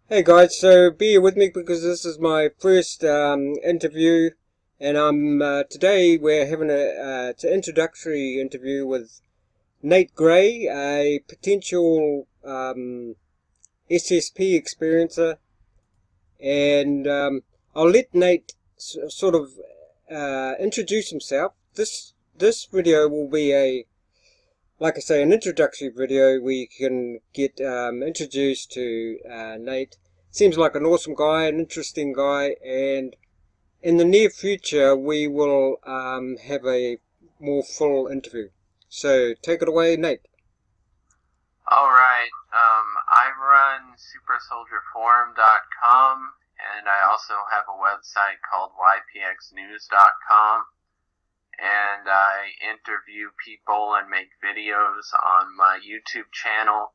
Hey guys, so bear with me because this is my first interview, and today we're having it's an introductory interview with Nate Gray, a potential SSP experiencer, and I'll let Nate sort of introduce himself. This video will be like I say, an introductory video where you can get introduced to Nate. Seems like an awesome guy, an interesting guy, and in the near future we will have a more full interview. So take it away, Nate. All right. I run supersoldierforum.com, and I also have a website called ypxnews.com, and I interview people and make videos on my YouTube channel,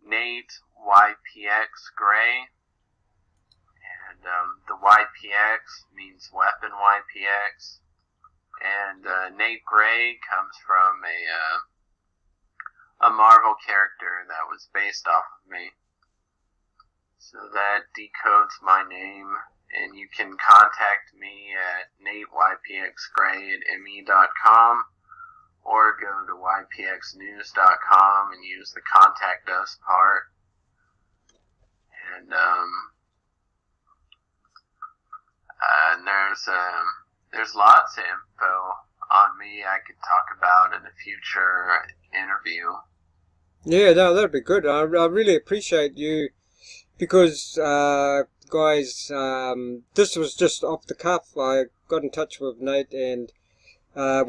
Nate YPX Gray, and the YPX means weapon YPX, and Nate Gray comes from a Marvel character that was based off of me. So that decodes my name, and you can contact me at nateypxgray@me.com or go to ypxnews.com and use the contact us part. And there's lots of info on me I could talk about in a future interview. Yeah, no, that'd be good. I really appreciate you because, guys, this was just off the cuff. I got in touch with Nate and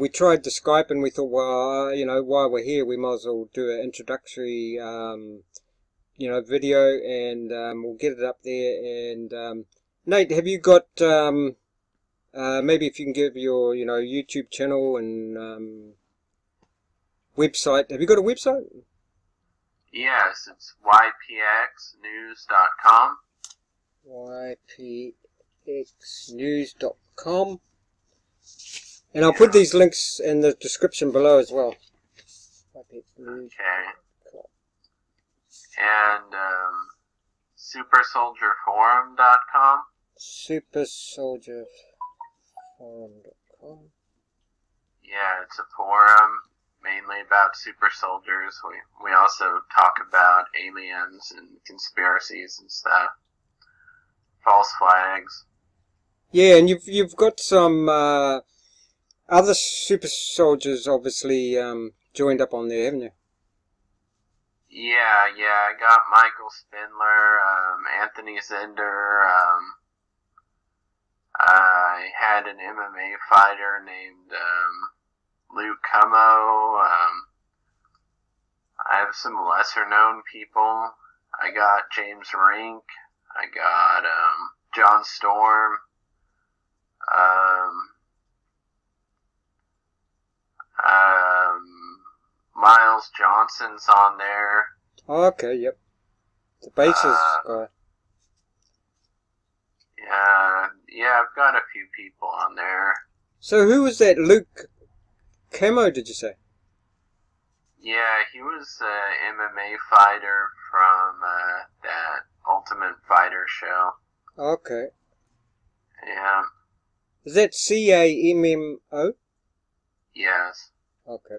we tried the Skype and we thought, well, while we're here, we might as well do an introductory, video and we'll get it up there. And Nate, have you got maybe if you can give your, YouTube channel and website. Have you got a website? Yes, it's ypxnews.com. ypxnews.com. And I'll put these links in the description below as well. Okay. And supersoldierforum.com. Supersoldierforum.com. Yeah, it's a forum mainly about super soldiers. We also talk about aliens and conspiracies and stuff. False flags. Yeah, and you've got some other super soldiers obviously joined up on there, haven't you? Yeah, I got Michael Spindler, Anthony Zender, I had an MMA fighter named Luke Como. I have some lesser known people. I got James Rink. I got John Storm. Miles Johnson's on there. Oh, okay, yep. The bases guy. Yeah, I've got a few people on there. So who was that Luke Camo, did you say? Yeah, he was an MMA fighter from that Ultimate Fighter show. Okay. Yeah. Is that CAMMO? Yes. Okay.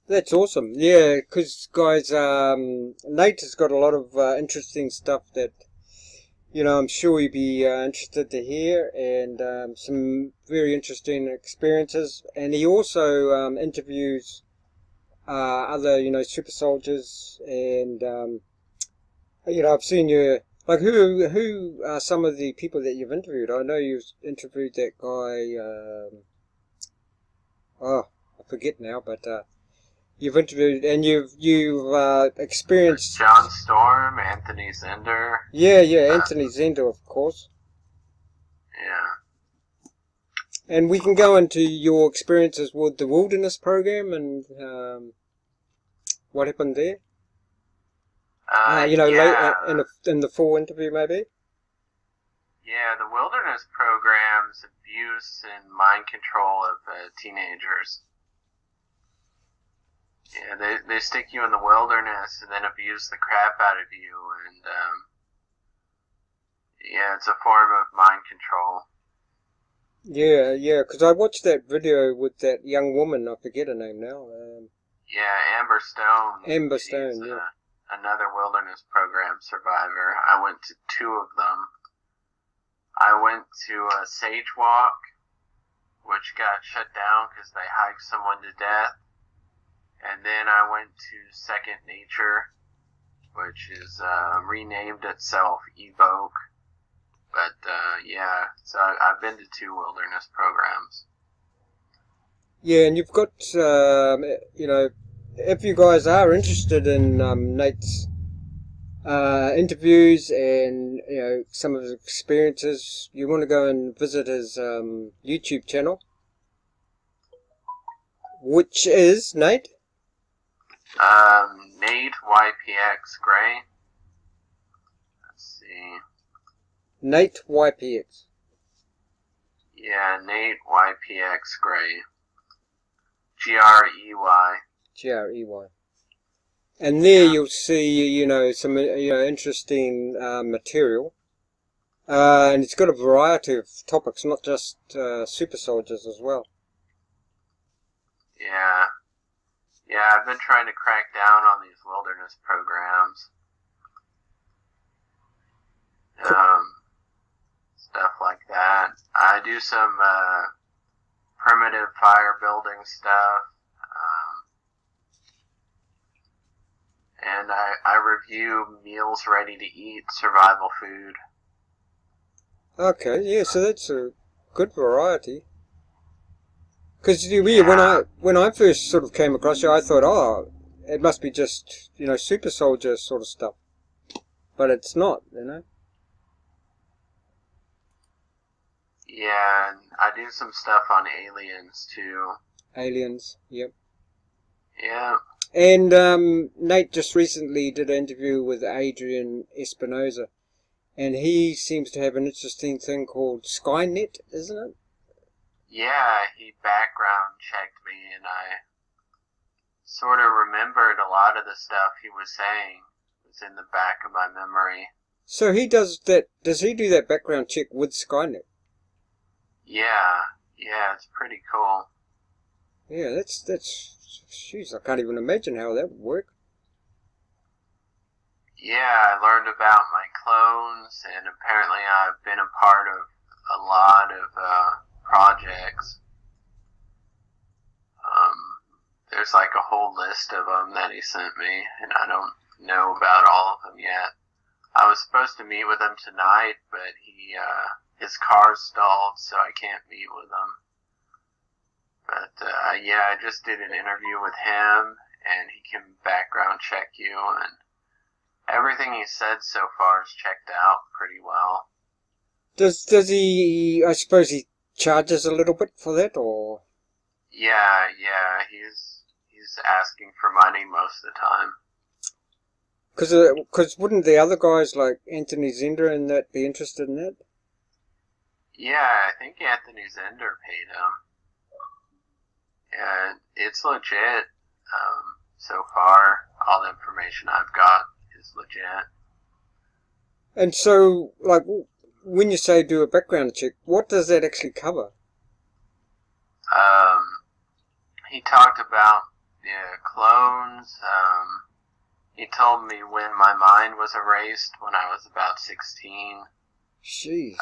That's awesome. Yeah, because guys, Nate has got a lot of interesting stuff that, I'm sure you'd be interested to hear, and some very interesting experiences. And he also interviews other, super soldiers, and I've seen you. Like, who are some of the people that you've interviewed? I know you've interviewed that guy. I forget now, but you've interviewed and you've experienced John Storm, Anthony Zender. Yeah, Anthony Zender, of course. Yeah. And we can go into your experiences with the Wilderness program and what happened there. Later in the full interview, maybe. Yeah, the Wilderness program's abuse and mind control of teenagers. Yeah, they stick you in the wilderness and then abuse the crap out of you, and yeah, it's a form of mind control. Yeah, yeah, because I watched that video with that young woman, I forget her name now. Yeah, Amber Stone. Amber She's Stone, yeah. another wilderness program survivor. I went to two of them. I went to a sage walk, which got shut down because they hiked someone to death. And then I went to Second Nature, which is renamed itself Evoke. But yeah, so I've been to two wilderness programs. Yeah, and you've got, you know, if you guys are interested in Nate's interviews and, you know, some of his experiences, you want to go and visit his YouTube channel, which is, Nate? Nate YPX Gray. Let's see. Nate YPX. Yeah, Nate YPX Gray. Grey. Grey. And there you'll see, you know, some, you know, interesting material. And it's got a variety of topics, not just super soldiers as well. Yeah. Yeah, I've been trying to crack down on these wilderness programs. Stuff like that. I do some primitive fire building stuff. And I review meals ready to eat, survival food. Okay, yeah, so that's a good variety. Because when I first sort of came across you, I thought, oh, it must be just, you know, super soldier sort of stuff. But it's not, you know. Yeah, and I do some stuff on aliens too. Aliens, yep. Yeah. And Nate just recently did an interview with Adrian Espinosa, and he seems to have an interesting thing called Skynet, isn't it? Yeah, he background checked me, and I sort of remembered a lot of the stuff he was saying. It was in the back of my memory. So he does that. Does he do that background check with Skynet? Yeah, it's pretty cool. Yeah, that's. Jeez, I can't even imagine how that would work. Yeah, I learned about my clones, and apparently I've been a part of a lot of projects. There's like a whole list of them that he sent me, and I don't know about all of them yet. I was supposed to meet with him tonight, but his car stalled, so I can't meet with him. But yeah, I just did an interview with him, and he can background check you, and everything he said so far is checked out pretty well. Does he? I suppose he charges a little bit for that, or? Yeah, he's asking for money most of the time. Because wouldn't the other guys like Anthony Zender and that be interested in that? Yeah, I think Anthony Zender paid him. Yeah, it's legit. So far, all the information I've got is legit. And so, like, when you say do a background check, what does that actually cover? He talked about clones. He told me when my mind was erased when I was about 16. Jeez.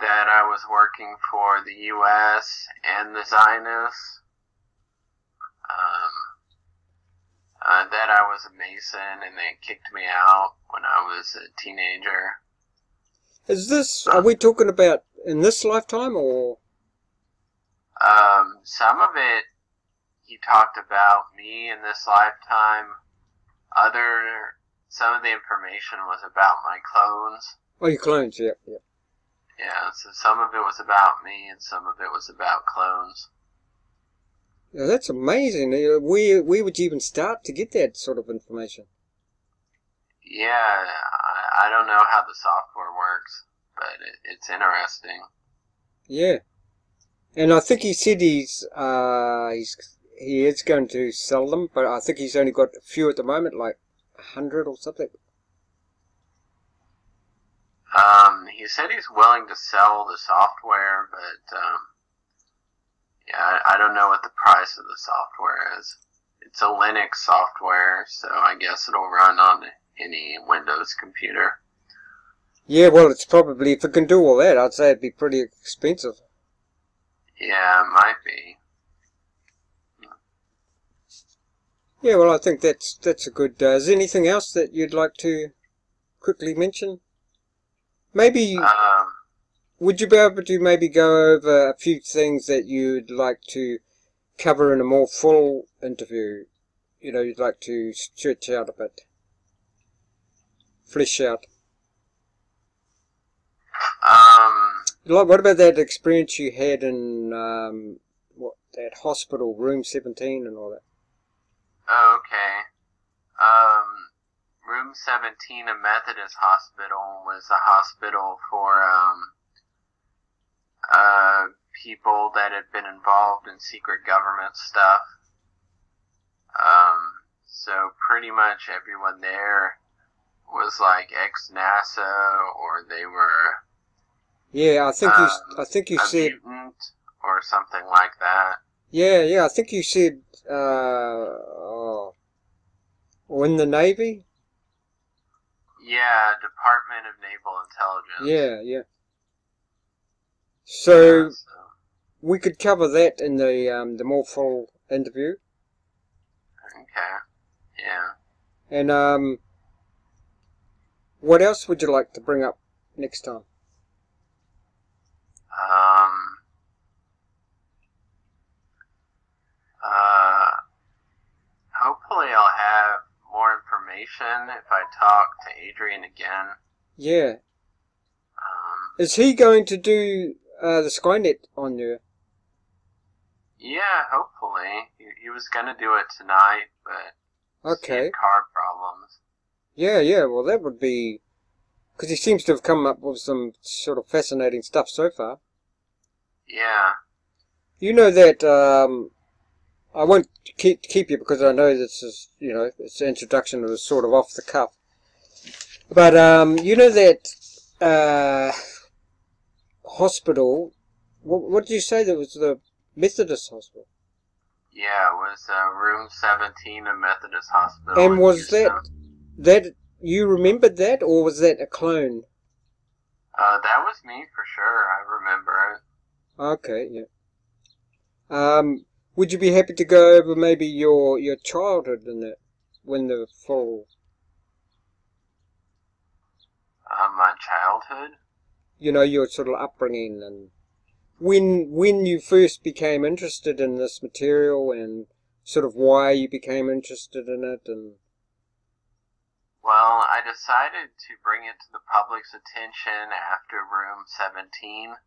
That I was working for the U.S. and the Zionists. That I was a Mason and they kicked me out when I was a teenager. Are we talking about in this lifetime or? Some of it, he talked about me in this lifetime. Some of the information was about my clones. Oh, your clones, yeah. Yeah, so some of it was about me and some of it was about clones. Yeah, that's amazing. Where would you even start to get that sort of information? Yeah, I don't know how the software works, but it's interesting. Yeah. And I think he said he is going to sell them, but I think he's only got a few at the moment, like 100 or something. He said he's willing to sell the software, but yeah, I don't know what the price of the software is. It's a Linux software, so I guess it'll run on any Windows computer. Yeah, well, it's probably, if it can do all that, I'd say it'd be pretty expensive. Yeah, it might be. Yeah, well, I think that's a good. Is there anything else that you'd like to quickly mention? Maybe would you be able to maybe go over a few things that you'd like to cover in a more full interview? You know, you'd like to stretch out a bit, flesh out. Like, what about that experience you had in that hospital, room 17 and all that? Okay. Room 17, a Methodist hospital, was a hospital for people that had been involved in secret government stuff. So pretty much everyone there was like ex-NASA, or they were Yeah, I think you a said mutant or something like that. yeah, I think you said oh, or in the Navy. Yeah, Department of Naval Intelligence. Yeah. So Yeah, we could cover that in the more full interview. okay. Yeah. And what else would you like to bring up next time? Hopefully I'll have more information if I talk to Adrian again. Yeah. Is he going to do the Skynet on you? Yeah, hopefully. He was gonna do it tonight, but Okay. he had car problems. Yeah. Well, that would be because he seems to have come up with some sort of fascinating stuff so far. Yeah. You know that I won't keep you because I know this is, you know, its introduction was sort of off the cuff. But you know that hospital. What did you say? That was the Methodist hospital. Yeah, it was room 17 of Methodist Hospital. And in was Houston. that you remembered that, or was that a clone? That was me for sure. I remember it. Okay, yeah. Would you be happy to go over maybe your childhood in that, when the full, My childhood. you know, your sort of upbringing and when you first became interested in this material and sort of why you became interested in it and. Well, I decided to bring it to the public's attention after room 17.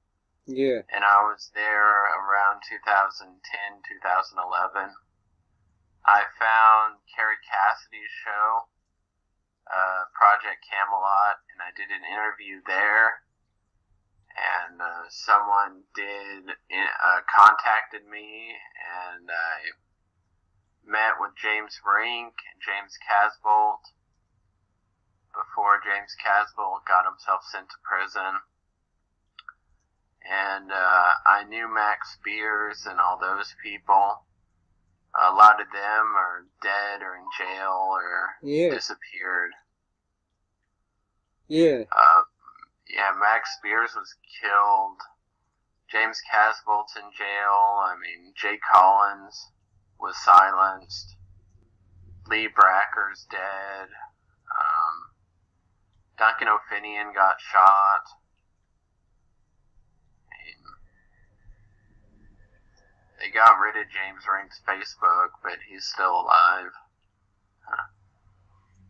Yeah. And I was there around 2010, 2011. I found Carrie Cassidy's show, Project Camelot, and I did an interview there. And someone contacted me, and I met with James Rink and James Casbolt before James Casbolt got himself sent to prison. And I knew Max Spears and all those people. A lot of them are dead or in jail or disappeared. Yeah. Yeah, Max Spears was killed. James Casbolt's in jail. I mean, Jay Collins was silenced. Lee Bracker's dead. Duncan O'Finian got shot. They got rid of James Rink's Facebook, but he's still alive.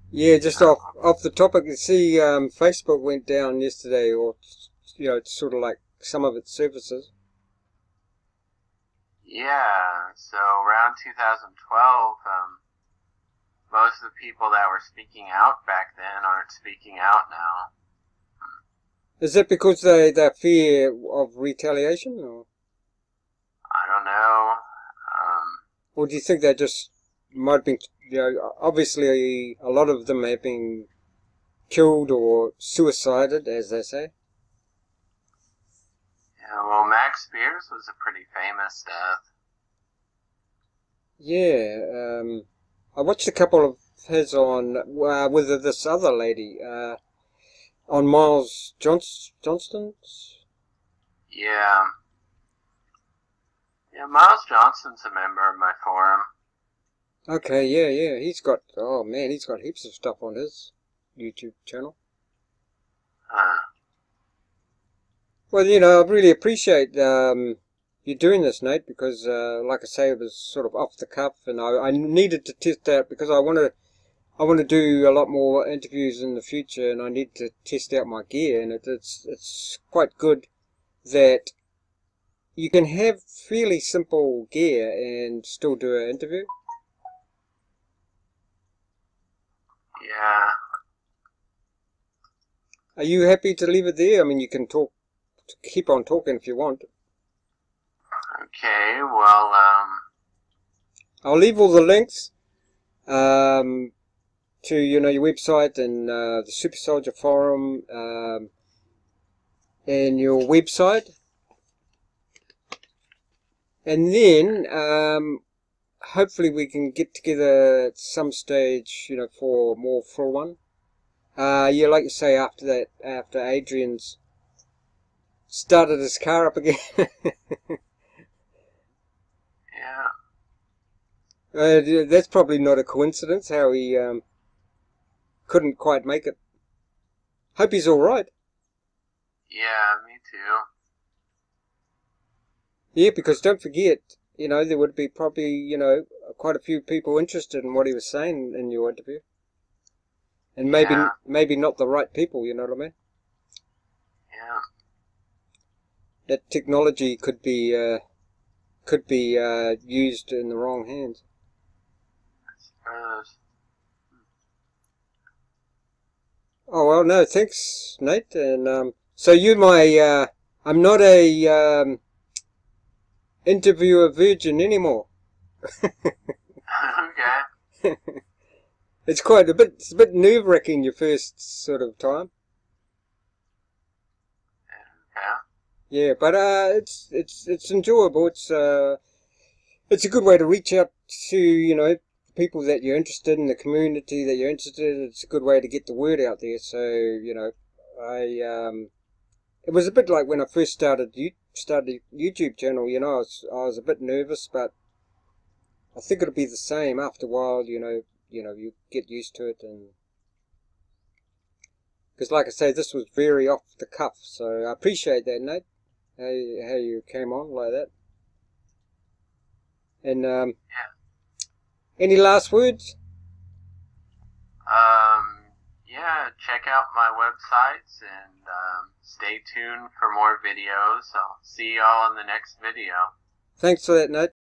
Yeah, just off the topic, you see, Facebook went down yesterday, or, you know, it's sort of like some of its services. Yeah, so around 2012, most of the people that were speaking out back then aren't speaking out now. Is that because they fear of retaliation, or? Or do you think they just might have been, you know, obviously a lot of them have been killed or suicided, as they say? Yeah, well, Max Spears was a pretty famous death. Yeah, I watched a couple of his on with this other lady on Miles Johnston's. Yeah. Yeah, Miles Johnston's a member of my forum. Okay, yeah, he's got, oh man, he's got heaps of stuff on his YouTube channel. Well, you know, I really appreciate you doing this, Nate, because like I say, it was sort of off the cuff, and I needed to test that because I want to do a lot more interviews in the future, and I need to test out my gear, and it's quite good that you can have fairly simple gear and still do an interview. Yeah. Are you happy to leave it there? I mean, you can keep on talking if you want. Okay, well, I'll leave all the links to, you know, your website and the Super Soldier Forum and your website. And then hopefully we can get together at some stage, you know, for a more full one. Yeah, like you say, after Adrian's started his car up again. yeah. That's probably not a coincidence how he couldn't quite make it. Hope he's all right. Yeah, me too. Yeah, because don't forget, you know, there would be probably, you know, quite a few people interested in what he was saying in your interview. And maybe not the right people, you know what I mean? Yeah. That technology could be used in the wrong hands. I suppose. Oh well, no, thanks, Nate. And so I'm not a interviewer virgin anymore. Okay. It's a bit nerve-wracking your first sort of time. Yeah. Yeah, but it's enjoyable. It's a good way to reach out to, you know, people that you're interested in, the community that you're interested in. It's a good way to get the word out there. So, you know, it was a bit like when I first started a YouTube channel, you know, I was a bit nervous, but I think it'll be the same after a while, you know, you get used to it. And because like I say, this was very off the cuff, so I appreciate that, Nate, how you came on like that. And any last words? Yeah, check out my websites and stay tuned for more videos. I'll see y'all in the next video. Thanks for that, Nate.